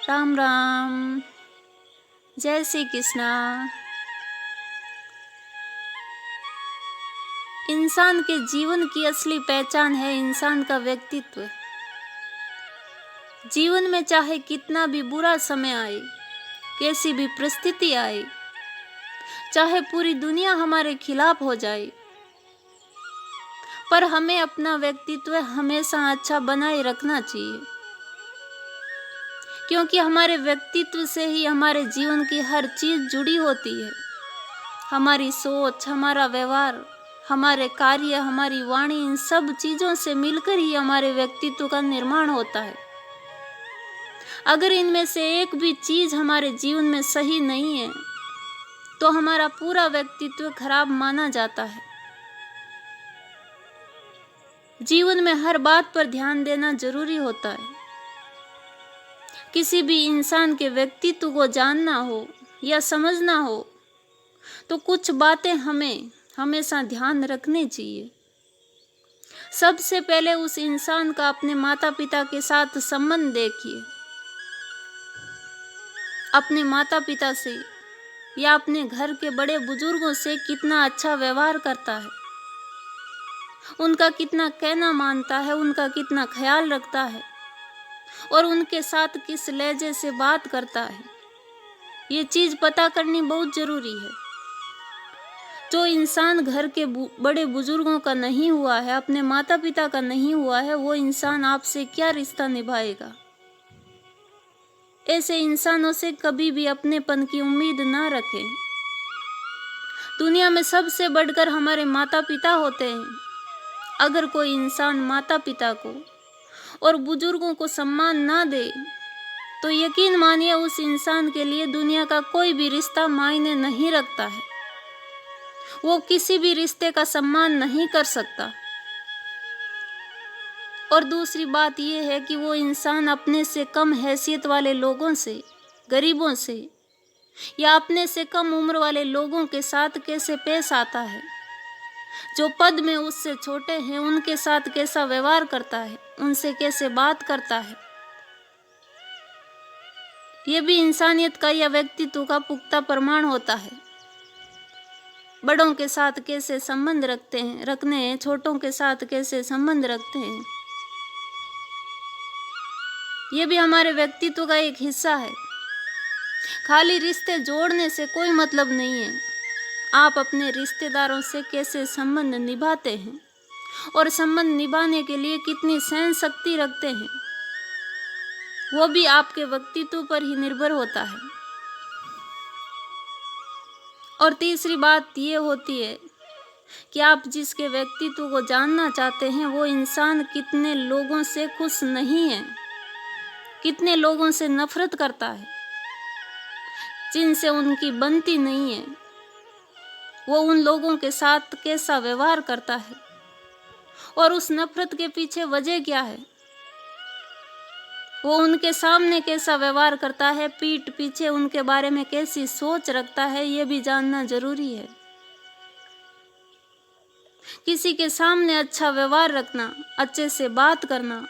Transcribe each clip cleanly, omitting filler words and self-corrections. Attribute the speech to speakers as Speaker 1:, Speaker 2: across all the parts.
Speaker 1: राम राम। जय श्री कृष्णा। इंसान के जीवन की असली पहचान है इंसान का व्यक्तित्व। जीवन में चाहे कितना भी बुरा समय आए, कैसी भी परिस्थिति आए, चाहे पूरी दुनिया हमारे खिलाफ हो जाए, पर हमें अपना व्यक्तित्व हमेशा अच्छा बनाए रखना चाहिए, क्योंकि हमारे व्यक्तित्व से ही हमारे जीवन की हर चीज जुड़ी होती है। हमारी सोच, हमारा व्यवहार, हमारे कार्य, हमारी वाणी, इन सब चीजों से मिलकर ही हमारे व्यक्तित्व का निर्माण होता है। अगर इनमें से एक भी चीज हमारे जीवन में सही नहीं है तो हमारा पूरा व्यक्तित्व खराब माना जाता है। जीवन में हर बात पर ध्यान देना जरूरी होता है। किसी भी इंसान के व्यक्तित्व को जानना हो या समझना हो तो कुछ बातें हमें हमेशा ध्यान रखनी चाहिए। सबसे पहले उस इंसान का अपने माता पिता के साथ संबंध देखिए। अपने माता पिता से या अपने घर के बड़े बुजुर्गों से कितना अच्छा व्यवहार करता है, उनका कितना कहना मानता है, उनका कितना ख्याल रखता है और उनके साथ किस लहजे से बात करता है, ये चीज पता करनी बहुत जरूरी है। जो इंसान घर के बड़े बुजुर्गों का नहीं हुआ है, अपने माता पिता का नहीं हुआ है, वो इंसान आपसे क्या रिश्ता निभाएगा। ऐसे इंसानों से कभी भी अपनेपन की उम्मीद ना रखें। दुनिया में सबसे बढ़कर हमारे माता पिता होते हैं। अगर कोई इंसान माता पिता को और बुजुर्गों को सम्मान ना दे तो यकीन मानिए उस इंसान के लिए दुनिया का कोई भी रिश्ता मायने नहीं रखता है। वो किसी भी रिश्ते का सम्मान नहीं कर सकता। और दूसरी बात यह है कि वो इंसान अपने से कम हैसियत वाले लोगों से, गरीबों से या अपने से कम उम्र वाले लोगों के साथ कैसे पेश आता है, जो पद में उससे छोटे हैं उनके साथ कैसा व्यवहार करता है, उनसे कैसे बात करता है, ये भी इंसानियत का या व्यक्तित्व का पुख्ता प्रमाण होता है। बड़ों के साथ कैसे संबंध रखने हैं, छोटों के साथ कैसे संबंध रखते हैं, ये भी हमारे व्यक्तित्व का एक हिस्सा है। खाली रिश्ते जोड़ने से कोई मतलब नहीं है। आप अपने रिश्तेदारों से कैसे संबंध निभाते हैं और संबंध निभाने के लिए कितनी सहन शक्ति रखते हैं, वो भी आपके व्यक्तित्व पर ही निर्भर होता है। और तीसरी बात ये होती है कि आप जिसके व्यक्तित्व को जानना चाहते हैं वो इंसान कितने लोगों से खुश नहीं है, कितने लोगों से नफरत करता है, जिनसे उनकी बनती नहीं है, वो उन लोगों के साथ कैसा व्यवहार करता है और उस नफरत के पीछे वजह क्या है, वो उनके सामने कैसा व्यवहार करता है, पीठ पीछे उनके बारे में कैसी सोच रखता है, ये भी जानना जरूरी है। किसी के सामने अच्छा व्यवहार रखना, अच्छे से बात करना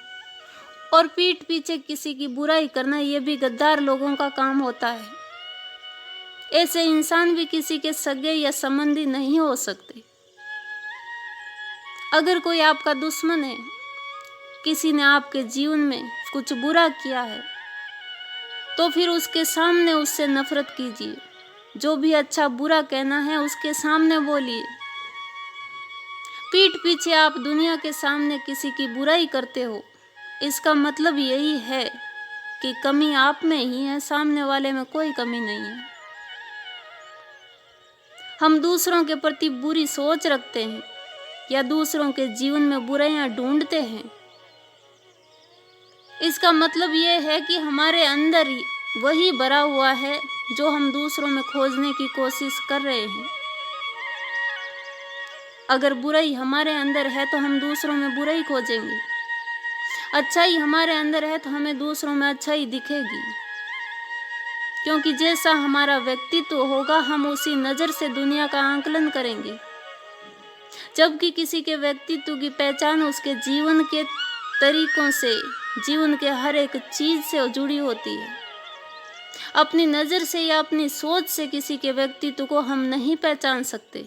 Speaker 1: और पीठ पीछे किसी की बुराई करना, ये भी गद्दार लोगों का काम होता है। ऐसे इंसान भी किसी के सगे या संबंधी नहीं हो सकते। अगर कोई आपका दुश्मन है, किसी ने आपके जीवन में कुछ बुरा किया है, तो फिर उसके सामने उससे नफरत कीजिए। जो भी अच्छा बुरा कहना है उसके सामने बोलिए। पीठ पीछे आप दुनिया के सामने किसी की बुराई करते हो, इसका मतलब यही है कि कमी आप में ही है, सामने वाले में कोई कमी नहीं है। हम दूसरों के प्रति बुरी सोच रखते हैं या दूसरों के जीवन में बुराइयां ढूंढते हैं, इसका मतलब यह है कि हमारे अंदर ही वही भरा हुआ है जो हम दूसरों में खोजने की कोशिश कर रहे हैं। अगर बुराई हमारे अंदर है तो हम दूसरों में बुराई खोजेंगे, अच्छाई हमारे अंदर है तो हमें दूसरों में अच्छाई दिखेगी, क्योंकि जैसा हमारा व्यक्तित्व होगा हम उसी नज़र से दुनिया का आंकलन करेंगे। जबकि किसी के व्यक्तित्व की पहचान उसके जीवन के तरीकों से, जीवन के हर एक चीज से जुड़ी होती है। अपनी नज़र से या अपनी सोच से किसी के व्यक्तित्व को हम नहीं पहचान सकते।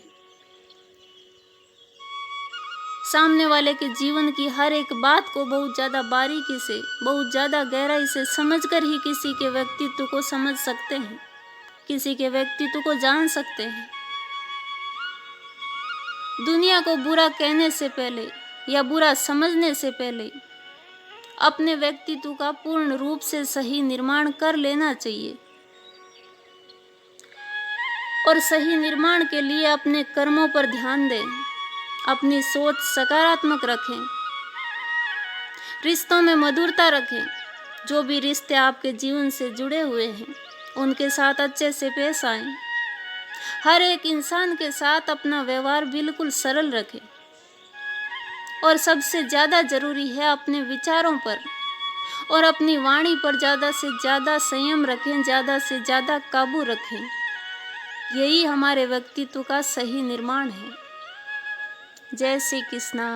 Speaker 1: सामने वाले के जीवन की हर एक बात को बहुत ज़्यादा बारीकी से, बहुत ज़्यादा गहराई से समझकर ही किसी के व्यक्तित्व को समझ सकते हैं, किसी के व्यक्तित्व को जान सकते हैं। दुनिया को बुरा कहने से पहले या बुरा समझने से पहले अपने व्यक्तित्व का पूर्ण रूप से सही निर्माण कर लेना चाहिए और सही निर्माण के लिए अपने कर्मों पर ध्यान दें, अपनी सोच सकारात्मक रखें, रिश्तों में मधुरता रखें। जो भी रिश्ते आपके जीवन से जुड़े हुए हैं उनके साथ अच्छे से पेश आएं। हर एक इंसान के साथ अपना व्यवहार बिल्कुल सरल रखें और सबसे ज़्यादा ज़रूरी है अपने विचारों पर और अपनी वाणी पर ज़्यादा से ज़्यादा संयम रखें, ज़्यादा से ज़्यादा काबू रखें। यही हमारे व्यक्तित्व का सही निर्माण है। जय श्री कृष्णा।